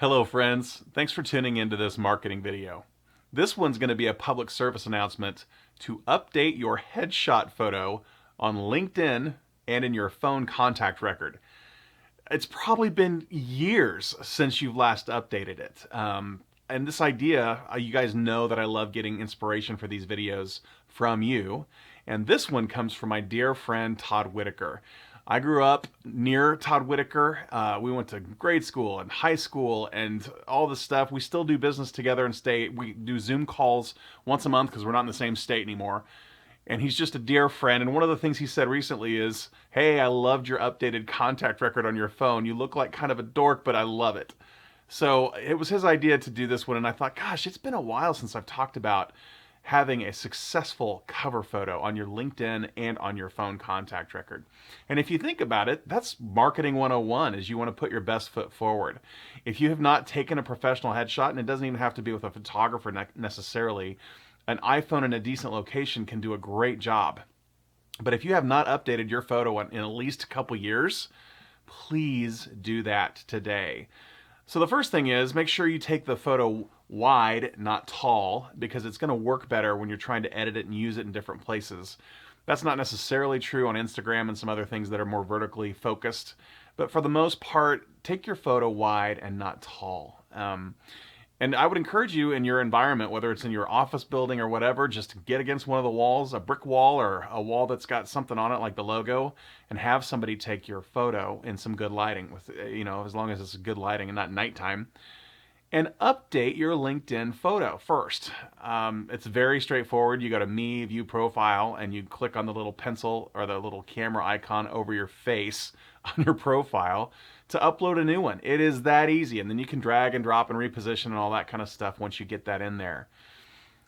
Hello friends, thanks for tuning into this marketing video. This one's going to be a public service announcement to update your headshot photo on LinkedIn and in your phone contact record. It's probably been years since you've last updated it. And this idea, you guys know that I love getting inspiration for these videos from you. And this one comes from my dear friend Todd Whitaker. I grew up near Todd Whitaker. We went to grade school and high school and all this stuff. We still do business together and we do Zoom calls once a month because we're not in the same state anymore. And he's just a dear friend. And one of the things he said recently is, "Hey, I loved your updated contact record on your phone. You look like kind of a dork, but I love it." So it was his idea to do this one. And I thought, gosh, it's been a while since I've talked about having a successful cover photo on your LinkedIn and on your phone contact record. And if you think about it, that's marketing 101, is you want to put your best foot forward. If you have not taken a professional headshot, and it doesn't even have to be with a photographer necessarily, an iPhone in a decent location can do a great job. But if you have not updated your photo in at least a couple years, please do that today. So the first thing is, make sure you take the photo wide, not tall, because it's going to work better when you're trying to edit it and use it in different places. That's not necessarily true on Instagram and some other things that are more vertically focused. But for the most part, take your photo wide and not tall. And I would encourage you in your environment, whether it's in your office building or whatever, just to get against one of the walls, a brick wall or a wall that's got something on it like the logo, and have somebody take your photo in some good lighting, with, as long as it's good lighting and not nighttime. And update your LinkedIn photo first. It's very straightforward. You go to Me, View Profile, and you click on the little pencil or the little camera icon over your face on your profile to upload a new one. It is that easy. And then you can drag and drop and reposition and all that kind of stuff once you get that in there.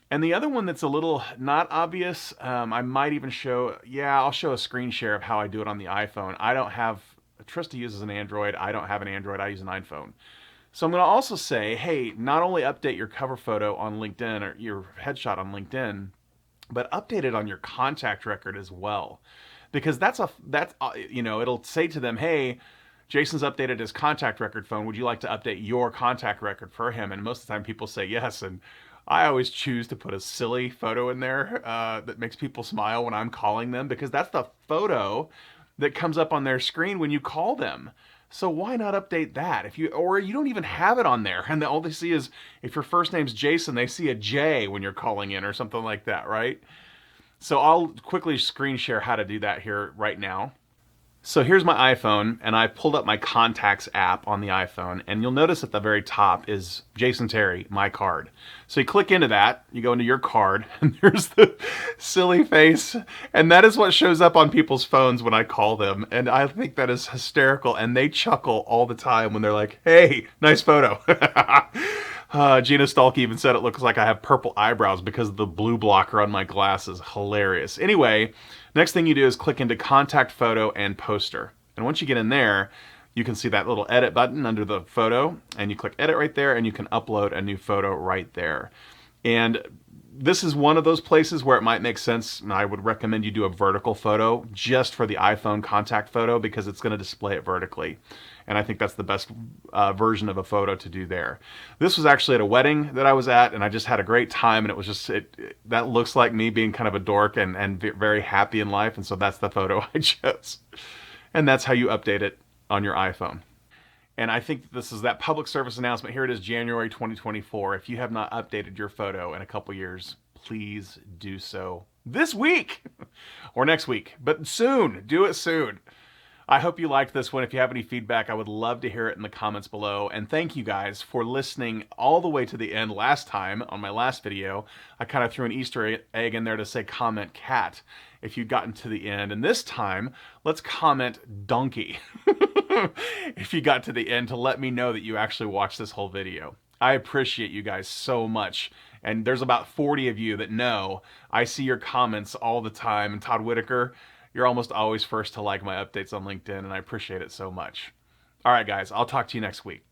And the other one that's a little not obvious, I might even show, I'll show a screen share of how I do it on the iPhone. Trista uses an Android. I don't have an Android. I use an iPhone. So I'm going to also say, hey, not only update your cover photo on LinkedIn or your headshot on LinkedIn, but update it on your contact record as well. Because it'll say to them, hey, Jason's updated his contact record phone. Would you like to update your contact record for him? And most of the time people say yes. And I always choose to put a silly photo in there that makes people smile when I'm calling them, because that's the photo that comes up on their screen when you call them. So why not update that? Or you don't even have it on there, and all they see is, if your first name's Jason, they see a J when you're calling in or something like that, right? So I'll quickly screen share how to do that here right now. So here's my iPhone, and I pulled up my Contacts app on the iPhone, and you'll notice at the very top is Jason Terry, my card. So you click into that, you go into your card, and there's the silly face, and that is what shows up on people's phones when I call them, and I think that is hysterical, and they chuckle all the time when they're like, hey, nice photo. Gina Stalk even said it looks like I have purple eyebrows because of the blue blocker on my glasses. Hilarious. Anyway, next thing you do is click into Contact Photo and Poster. And once you get in there, you can see that little edit button under the photo, and you click edit right there, and you can upload a new photo right there. And this is one of those places where it might make sense, and I would recommend you do a vertical photo just for the iPhone contact photo, because it's going to display it vertically. And I think that's the best version of a photo to do there. This was actually at a wedding that I was at, and I just had a great time, and it was just, that looks like me being kind of a dork and very happy in life, and so that's the photo I chose. And that's how you update it on your iPhone. And I think this is that public service announcement. Here it is, January 2024. If you have not updated your photo in a couple years, please do so this week or next week, but soon. Do it soon. I hope you liked this one. If you have any feedback, I would love to hear it in the comments below. And thank you guys for listening all the way to the end. Last time, on my last video, I kind of threw an Easter egg in there to say comment cat if you'd gotten to the end. And this time, let's comment donkey if you got to the end, to let me know that you actually watched this whole video. I appreciate you guys so much. And there's about 40 of you that know I see your comments all the time. And Todd Whitaker, you're almost always first to like my updates on LinkedIn, and I appreciate it so much. All right, guys, I'll talk to you next week.